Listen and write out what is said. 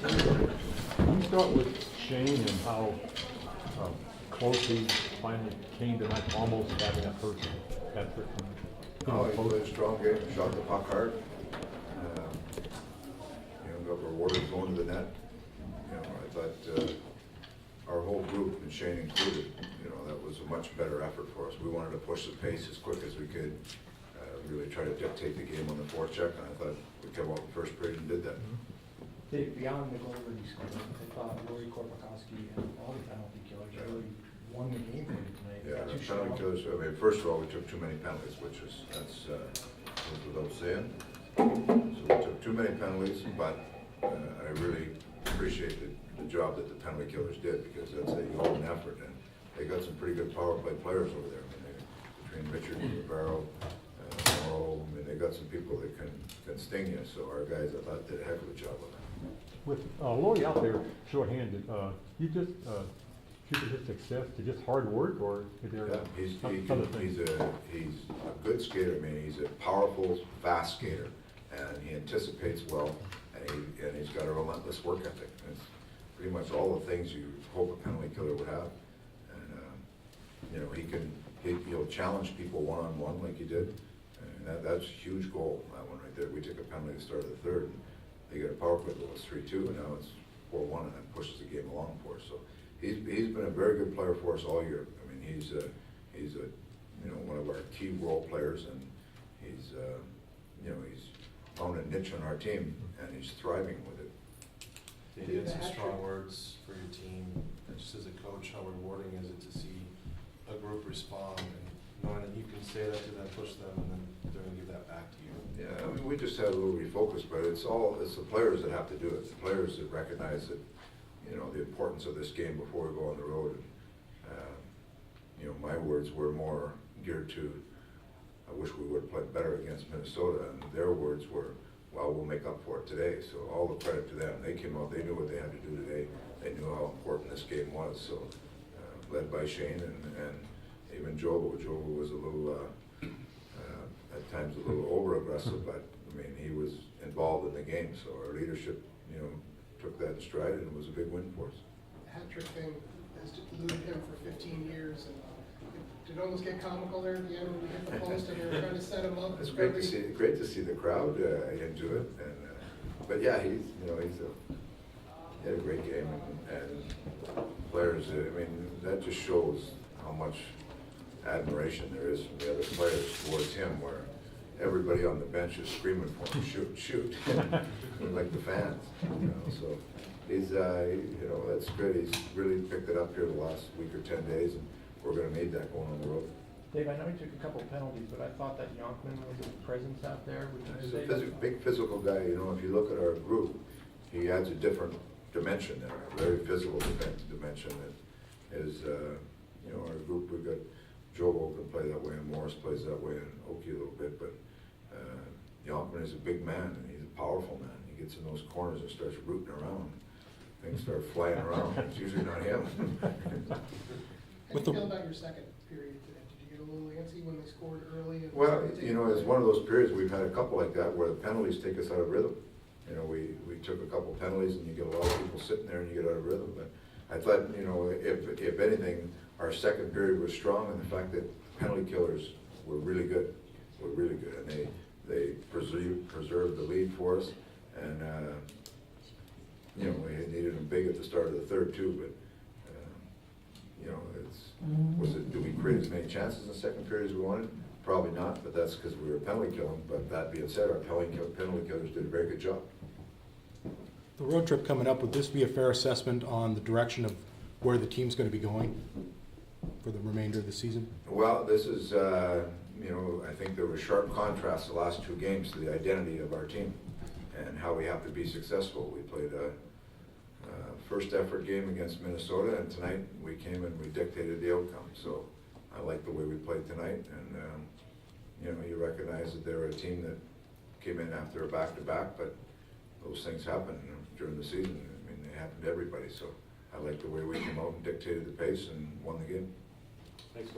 Can you start with Shane and how close he finally came tonight, almost having that first Oh, he played a strong game, shot the puck hard. Got rewarded going to the net. I thought our whole group, and Shane included, that was a much better effort for us. We wanted to push the pace as quick as we could, really try to dictate the game on the forecheck, and I thought we came out in the first period and did that. Dave, beyond the goal that he scored, I thought Rory Korpakowski and all the penalty killers really won the game for you tonight. Yeah, the Too penalty strong. killers, first of all, we took too many penalties, that's goes without saying. So we took too many penalties, but I really appreciate the job that the penalty killers did, because that's a golden effort, and they got some pretty good power play players over there. Between Richard and Navarro, Morrow, they got some people that can sting you, so our guys, I thought, did a heck of a job with that. With Laurie out there shorthanded, you just attribute his success to just hard work, or is there Yeah, he's other things? a good skater. He's a powerful, fast skater, and he anticipates well, and he's got a relentless work ethic. It's pretty much all the things you hope a penalty killer would have. And he'll challenge people one-on-one like he did, and that's a huge goal, that one right there. We took a penalty at the start of the third, and they got a power play goal. It's 3-2, and now it's 4-1, and that pushes the game along for us. So he's been a very good player for us all year. He's one of our key role players, and he's found a niche on our team, and he's thriving with it. You had some strong words for your team. Just as a coach, how rewarding is it to see a group respond and knowing that you can say that to them, push them, and then they're going to give that back to you? Yeah, we just had a little refocus, but it's the players that have to do it. The players that recognize that, the importance of this game before we go on the road. And, my words were more geared to, I wish we would have played better against Minnesota, and their words were, well, we'll make up for it today. So all the credit to them. They came out, they knew what they had to do today. They knew how important this game was. So led by Shane and even Joel. Joel was a little, at times a little over-aggressive, but he was involved in the game. So our leadership, took that in stride, and it was a big win for us. The hat trick thing has eluded him for 15 years, and did it almost get comical there at the end when we hit the post and they were trying to set him up. It's great to see the crowd into it, and but yeah, he had a great game, and players. That just shows how much admiration there is from the other players towards him, where everybody on the bench is screaming for him, shoot, shoot, like the fans. So he's that's good. He's really picked it up here the last week or 10 days, and we're going to need that going on the road. Dave, I know he took a couple penalties, but I thought that Yonkman was a presence out there. He's a big physical guy. If you look at our group, he adds a different dimension there, a very physical dimension. That is, our group, we've got Joel can play that way, and Morris plays that way, and Oki a little bit, but Yonkman is a big man, and he's a powerful man. He gets in those corners and starts rooting around. Things start flying around. It's usually not him. How do you feel about your second period today? Did you get a little antsy when they scored early? And Well, it's one of those periods, we've had a couple like that where the penalties take us out of rhythm. We took a couple penalties, and you get a lot of people sitting there and you get out of rhythm. But I thought, if anything, our second period was strong, and the fact that penalty killers were really good, and they preserved the lead for us, and we needed them big at the start of the third too. But do we create as many chances in the second period as we wanted? Probably not, but that's because we were penalty killing. But that being said, our penalty killers did a very good job. The road trip coming up, would this be a fair assessment on the direction of where the team's going to be going for the remainder of the season? Well, this is, I think there was sharp contrast the last two games to the identity of our team and how we have to be successful. We played a first effort game against Minnesota, and tonight we came and we dictated the outcome. So I like the way we played tonight, and you recognize that they're a team that came in after a back-to-back, but those things happen during the season. They happen to everybody. So I like the way we came out and dictated the pace and won the game. Thanks.